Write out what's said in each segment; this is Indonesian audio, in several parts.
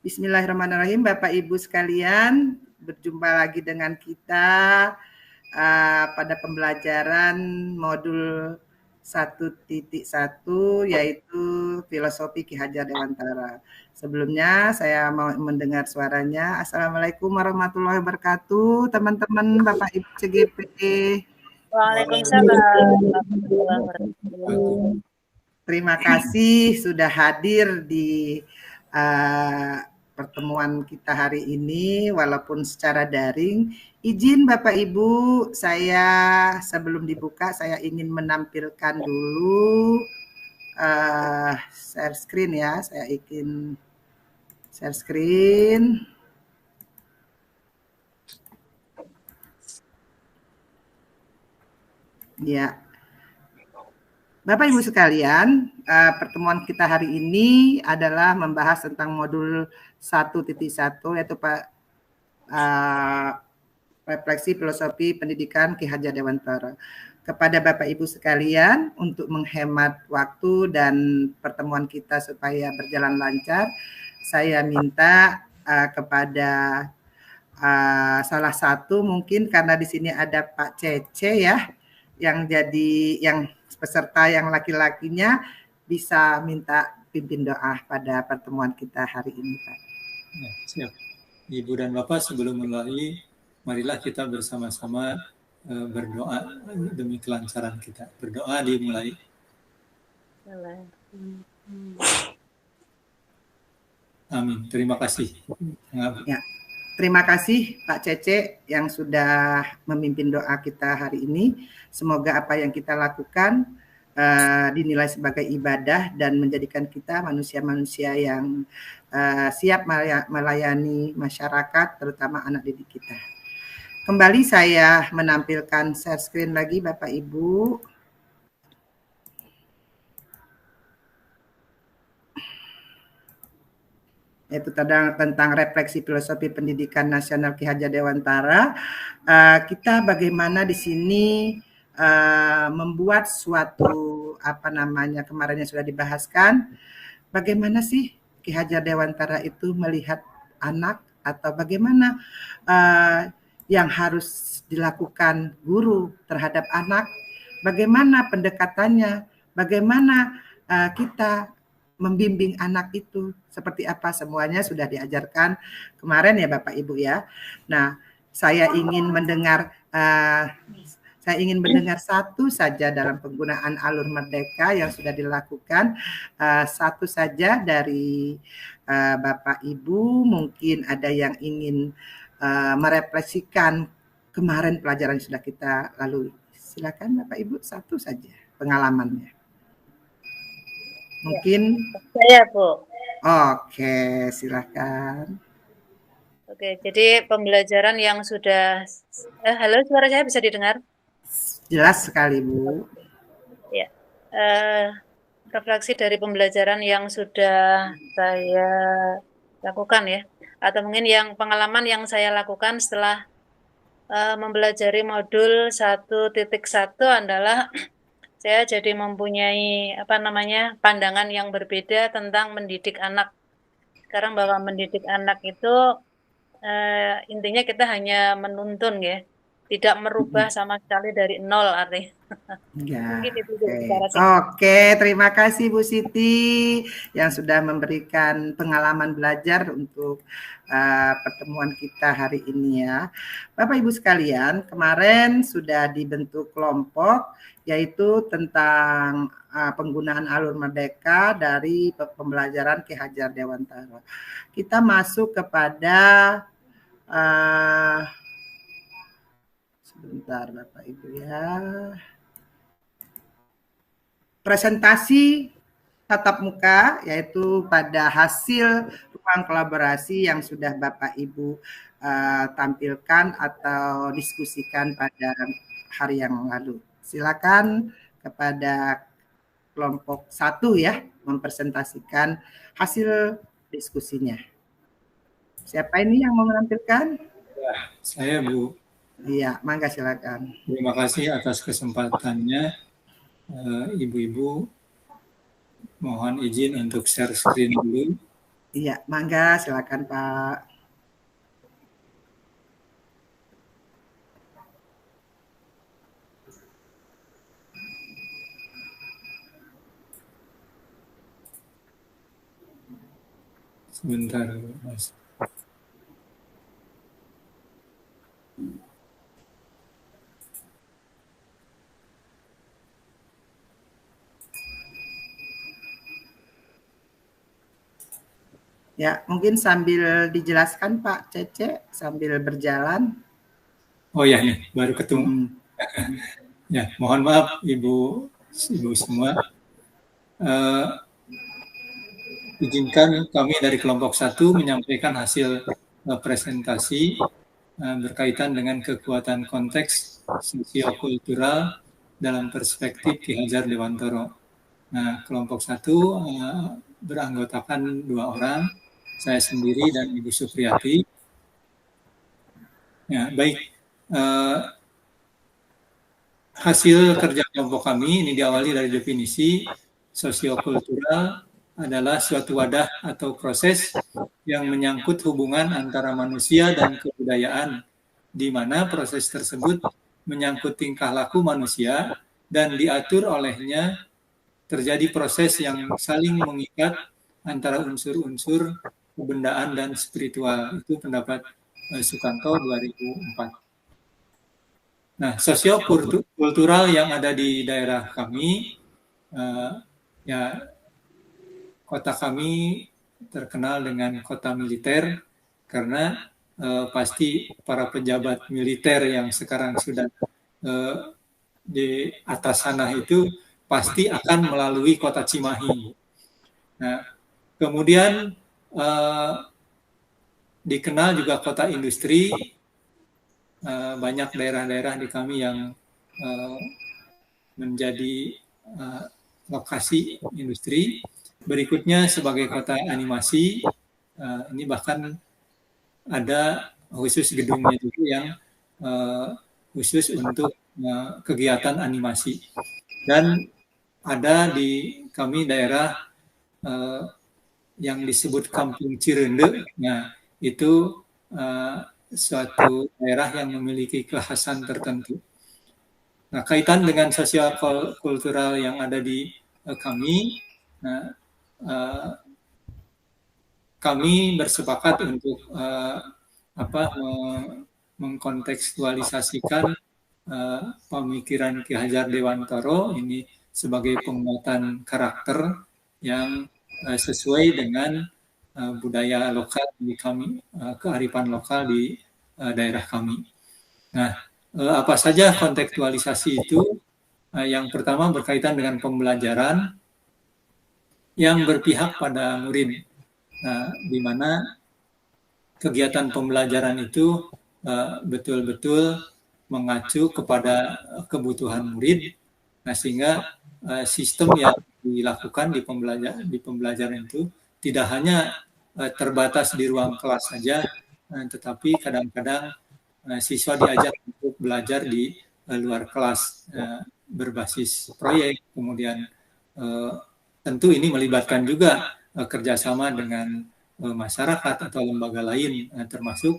Bismillahirrahmanirrahim, Bapak Ibu sekalian, berjumpa lagi dengan kita pada pembelajaran modul 1.1 yaitu Filosofi Ki Hajar Dewantara. Sebelumnya saya mau mendengar suaranya. Assalamualaikum warahmatullahi wabarakatuh, teman-teman Bapak Ibu CGP. Waalaikumsalam. Terima kasih sudah hadir di pertemuan kita hari ini walaupun secara daring. Izin Bapak Ibu, saya sebelum dibuka saya ingin menampilkan dulu share screen ya. Saya ingin share screen. Ya. Bapak Ibu sekalian, pertemuan kita hari ini adalah membahas tentang modul 1.1 yaitu refleksi filosofi pendidikan Ki Hajar Dewantara. Kepada Bapak Ibu sekalian, untuk menghemat waktu dan pertemuan kita supaya berjalan lancar, saya minta kepada salah satu mungkin karena di sini ada Pak Cece ya, yang peserta yang laki-lakinya bisa minta pimpin doa pada pertemuan kita hari ini, Pak. Ya, siap. Ibu dan Bapak, sebelum mulai, marilah kita bersama-sama berdoa demi kelancaran kita. Berdoa dimulai. Amin. Terima kasih. Ya. Terima kasih Pak Cece yang sudah memimpin doa kita hari ini. Semoga apa yang kita lakukan dinilai sebagai ibadah dan menjadikan kita manusia-manusia yang siap melayani masyarakat, terutama anak didik kita. Kembali saya menampilkan share screen lagi Bapak Ibu. Yaitu tentang refleksi filosofi pendidikan nasional Ki Hajar Dewantara. Kita bagaimana di sini membuat suatu kemarin yang sudah dibahaskan, bagaimana sih Ki Hajar Dewantara itu melihat anak atau bagaimana yang harus dilakukan guru terhadap anak, bagaimana pendekatannya, bagaimana kita membimbing anak itu seperti apa, semuanya sudah diajarkan kemarin ya Bapak Ibu ya. Nah, saya ingin mendengar satu saja dalam penggunaan alur merdeka yang sudah dilakukan, satu saja dari Bapak Ibu, mungkin ada yang ingin merefleksikan kemarin pelajaran yang sudah kita lalui. Silakan Bapak Ibu, satu saja pengalamannya. Mungkin saya Bu. Oke, silakan. Oke, jadi pembelajaran yang sudah halo, suara saya bisa didengar? Jelas sekali Bu. Ya, refleksi dari pembelajaran yang sudah saya lakukan ya, atau mungkin yang pengalaman yang saya lakukan setelah mempelajari modul 1.1 adalah saya jadi mempunyai pandangan yang berbeda tentang mendidik anak. Sekarang bahwa mendidik anak itu intinya kita hanya menuntun ya, tidak merubah sama sekali dari nol artinya. Ya, Mungkin itu Oke, terima kasih Bu Siti yang sudah memberikan pengalaman belajar untuk pertemuan kita hari ini ya. Bapak Ibu sekalian, kemarin sudah dibentuk kelompok yaitu tentang penggunaan alur merdeka dari pembelajaran Ki Hajar Dewantara. Kita masuk kepada sebentar Bapak Ibu ya. Presentasi tatap muka yaitu pada hasil ruang kolaborasi yang sudah Bapak Ibu tampilkan atau diskusikan pada hari yang lalu. Silakan kepada kelompok 1 ya mempresentasikan hasil diskusinya. Siapa ini yang mau menampilkan? Ya, saya Bu. Iya, mangga silakan. Terima kasih atas kesempatannya. Ibu-ibu, mohon izin untuk share screen dulu. Iya, mangga silakan Pak. Sebentar, Mas. Ya, mungkin sambil dijelaskan Pak Cece sambil berjalan. Oh ya, nih baru ketemu. Hmm. Ya, mohon maaf Ibu semua. Izinkan kami dari kelompok 1 menyampaikan hasil presentasi berkaitan dengan kekuatan konteks sosiokultural dalam perspektif Ki Hajar Dewantara. Nah, kelompok 1 beranggotakan 2 orang, saya sendiri dan Ibu Supriyati. Ya, baik. Hasil kerja kelompok kami ini diawali dari definisi sosiokultural adalah suatu wadah atau proses yang menyangkut hubungan antara manusia dan kebudayaan, di mana proses tersebut menyangkut tingkah laku manusia dan diatur olehnya terjadi proses yang saling mengikat antara unsur-unsur kebendaan dan spiritual. Itu pendapat Sukanto 2004. Nah, sosiokultural yang ada di daerah kami, ya kota kami terkenal dengan kota militer karena pasti para pejabat militer yang sekarang sudah di atas sana itu pasti akan melalui kota Cimahi. Nah, kemudian dikenal juga kota industri. Banyak daerah-daerah di kami yang menjadi lokasi industri. Berikutnya sebagai kota animasi, ini bahkan ada khusus gedungnya juga yang khusus untuk kegiatan animasi. Dan ada di kami daerah yang disebut Kampung Cirende. Nah, itu suatu daerah yang memiliki kekhasan tertentu. Nah, kaitan dengan sosial kultural yang ada di kami, nah, kami bersepakat untuk mengkontekstualisasikan pemikiran Ki Hajar Dewantara ini sebagai penguatan karakter yang sesuai dengan budaya lokal di kami, kearifan lokal di daerah kami. Nah, apa saja kontekstualisasi itu? Yang pertama berkaitan dengan pembelajaran yang berpihak pada murid, di mana kegiatan pembelajaran itu betul-betul mengacu kepada kebutuhan murid, nah sehingga sistem yang dilakukan di pembelajaran itu tidak hanya terbatas di ruang kelas saja, tetapi kadang-kadang siswa diajak untuk belajar di luar kelas berbasis proyek, kemudian tentu ini melibatkan juga kerjasama dengan masyarakat atau lembaga lain, termasuk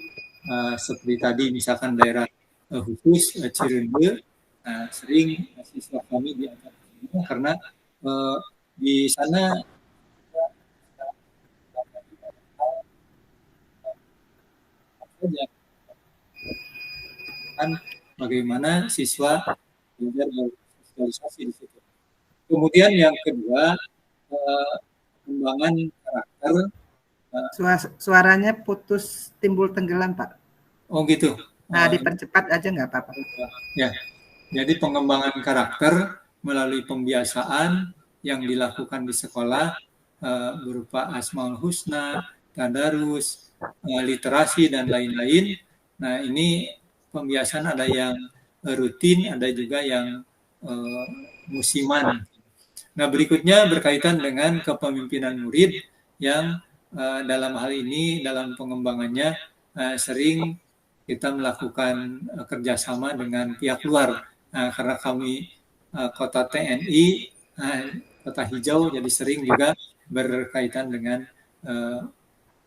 seperti tadi misalkan daerah khusus Cirende, sering siswa kami diajak karena di sana bagaimana siswa belajar bersosialisasi di situ. Kemudian yang kedua, pengembangan karakter. Suaranya putus, timbul tenggelam Pak. Oh gitu. Nah, dipercepat aja nggak apa-apa. Ya, jadi pengembangan karakter melalui pembiasaan yang dilakukan di sekolah berupa Asmaul Husna, tadarus, literasi dan lain-lain. Nah, ini pembiasaan ada yang rutin, ada juga yang musiman. Nah, berikutnya berkaitan dengan kepemimpinan murid yang dalam hal ini dalam pengembangannya sering kita melakukan kerjasama dengan pihak luar karena kami kota TNI, kota hijau, jadi sering juga berkaitan dengan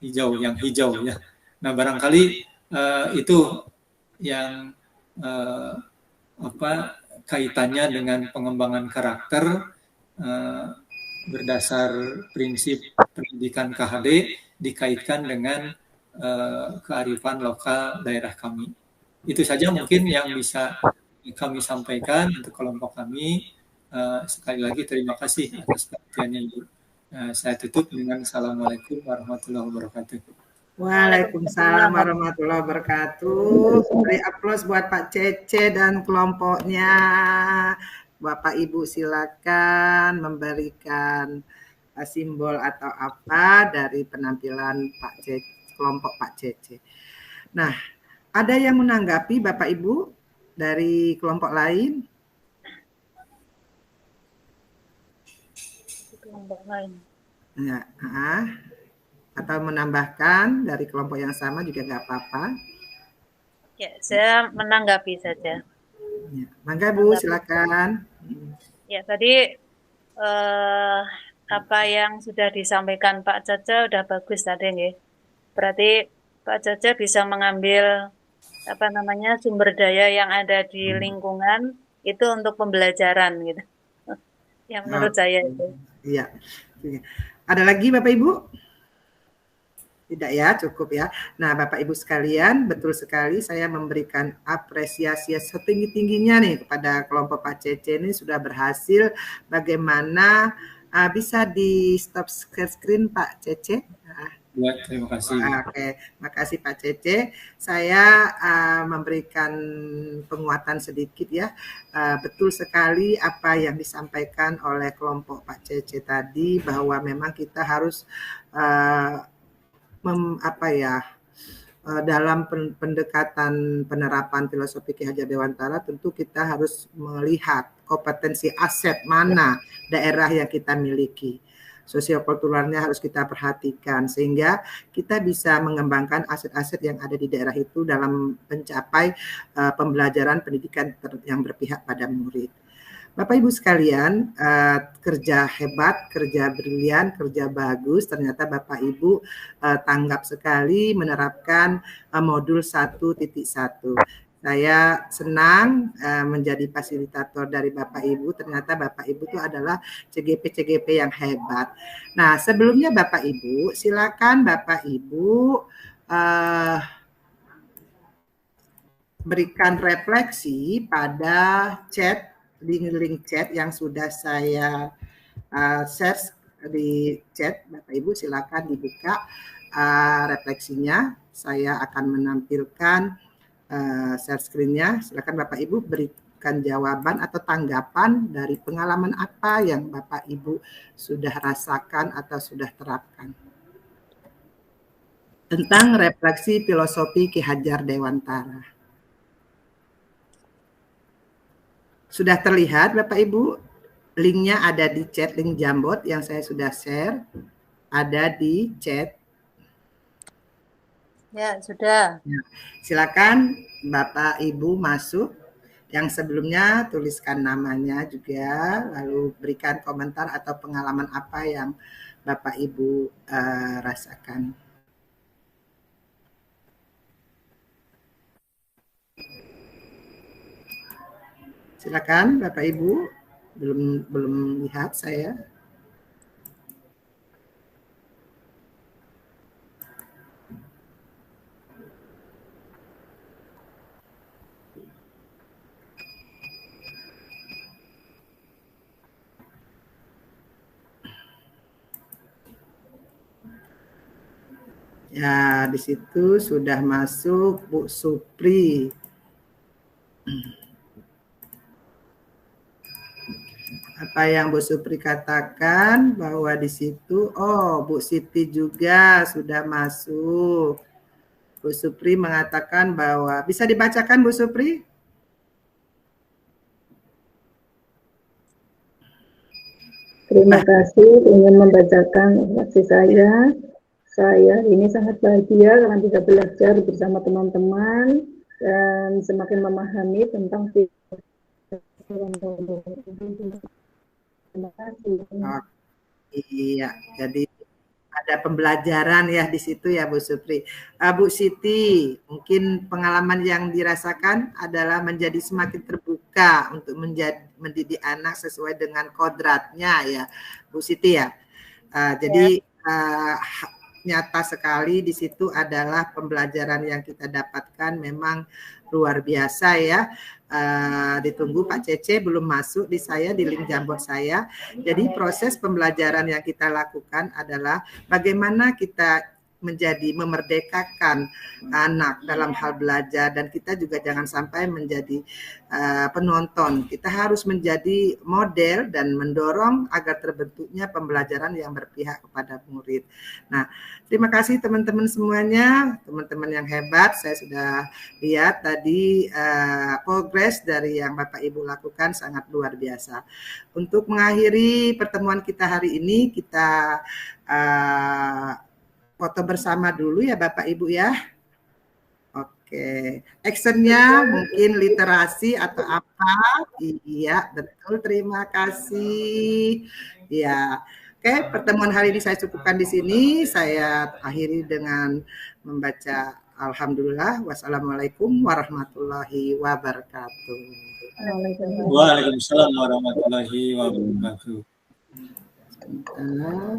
yang hijau ya. Nah, barangkali itu yang kaitannya dengan pengembangan karakter berdasar prinsip pendidikan KHD dikaitkan dengan kearifan lokal daerah kami. Itu saja mungkin yang bisa kami sampaikan untuk kelompok kami. Sekali lagi terima kasih atas perhatiannya Ibu. Saya tutup dengan Assalamualaikum warahmatullahi wabarakatuh. Waalaikumsalam warahmatullahi wabarakatuh. Beri aplaus buat Pak Cece dan kelompoknya. Bapak Ibu silakan memberikan simbol atau apa dari penampilan Pak Cece, kelompok Pak Cece. Nah, ada yang menanggapi Bapak Ibu dari kelompok lain? Kelompok lain. Ya, atau menambahkan dari kelompok yang sama juga nggak apa-apa. Ya, saya menanggapi saja. Ya, mangga Bu, silakan. Ya, tadi apa yang sudah disampaikan Pak Caca udah bagus tadi nih. Berarti Pak Caca bisa mengambil sumber daya yang ada di lingkungan itu untuk pembelajaran gitu. Yang menurut saya itu. Iya. Ada lagi Bapak Ibu? Tidak ya, cukup ya. Nah, Bapak Ibu sekalian, betul sekali saya memberikan apresiasi setinggi-tingginya nih kepada kelompok Pak Cece ini sudah berhasil. Bagaimana bisa di stop screen Pak Cece? Ya, terima kasih. Oke, makasih Pak Cece. Saya memberikan penguatan sedikit ya. Betul sekali apa yang disampaikan oleh kelompok Pak Cece tadi bahwa memang kita harus dalam pendekatan penerapan filosofi Ki Hajar Dewantara tentu kita harus melihat kompetensi aset mana daerah yang kita miliki. Sosiokulturalnya harus kita perhatikan sehingga kita bisa mengembangkan aset-aset yang ada di daerah itu dalam mencapai pembelajaran pendidikan yang berpihak pada murid. Bapak Ibu sekalian, kerja hebat, kerja brilian, kerja bagus. Ternyata Bapak Ibu tanggap sekali menerapkan modul 1.1. Saya senang menjadi fasilitator dari Bapak Ibu. Ternyata Bapak Ibu itu adalah CGP-CGP yang hebat. Nah, sebelumnya Bapak Ibu, silakan Bapak Ibu berikan refleksi pada chat, link chat yang sudah saya share di chat. Bapak Ibu silakan dibuka refleksinya. Saya akan menampilkan share screen-nya. Silakan Bapak Ibu berikan jawaban atau tanggapan dari pengalaman apa yang Bapak Ibu sudah rasakan atau sudah terapkan tentang refleksi filosofi Ki Hajar Dewantara. Sudah terlihat Bapak Ibu? Linknya ada di chat, link Jambot yang saya sudah share. Ada di chat. Ya, sudah. Silakan Bapak Ibu masuk. Yang sebelumnya tuliskan namanya juga, lalu berikan komentar atau pengalaman apa yang Bapak Ibu rasakan. Silakan Bapak Ibu, belum lihat saya. Ya, di situ sudah masuk Bu Supri. Apa yang Bu Supri katakan bahwa di situ, Bu Siti juga sudah masuk. Bu Supri mengatakan bahwa, bisa dibacakan Bu Supri? Terima kasih, ingin membacakan refleksi saya. Saya ini sangat bahagia karena bisa belajar bersama teman-teman dan semakin memahami tentang Terima kasih. Iya, jadi ada pembelajaran ya di situ ya Bu Supri. Bu Siti, mungkin pengalaman yang dirasakan adalah menjadi semakin terbuka untuk mendidik anak sesuai dengan kodratnya ya Bu Siti ya. Jadi nyata sekali di situ adalah pembelajaran yang kita dapatkan memang luar biasa ya. Ditunggu Pak Cece belum masuk di saya di link Jamboard saya. Jadi proses pembelajaran yang kita lakukan adalah bagaimana kita menjadi memerdekakan anak dalam hal belajar, dan kita juga jangan sampai menjadi penonton. Kita harus menjadi model dan mendorong agar terbentuknya pembelajaran yang berpihak kepada murid. Nah, terima kasih teman-teman semuanya, teman-teman yang hebat. Saya sudah lihat tadi progres dari yang Bapak Ibu lakukan sangat luar biasa. Untuk mengakhiri pertemuan kita hari ini, kita foto bersama dulu ya Bapak Ibu ya. Oke, actionnya mungkin literasi atau apa? Iya, betul. Terima kasih. Ya, oke. Pertemuan hari ini saya cukupkan di sini. Saya akhiri dengan membaca Alhamdulillah. Wassalamualaikum warahmatullahi wabarakatuh. Waalaikumsalam warahmatullahi wabarakatuh. Sebentar,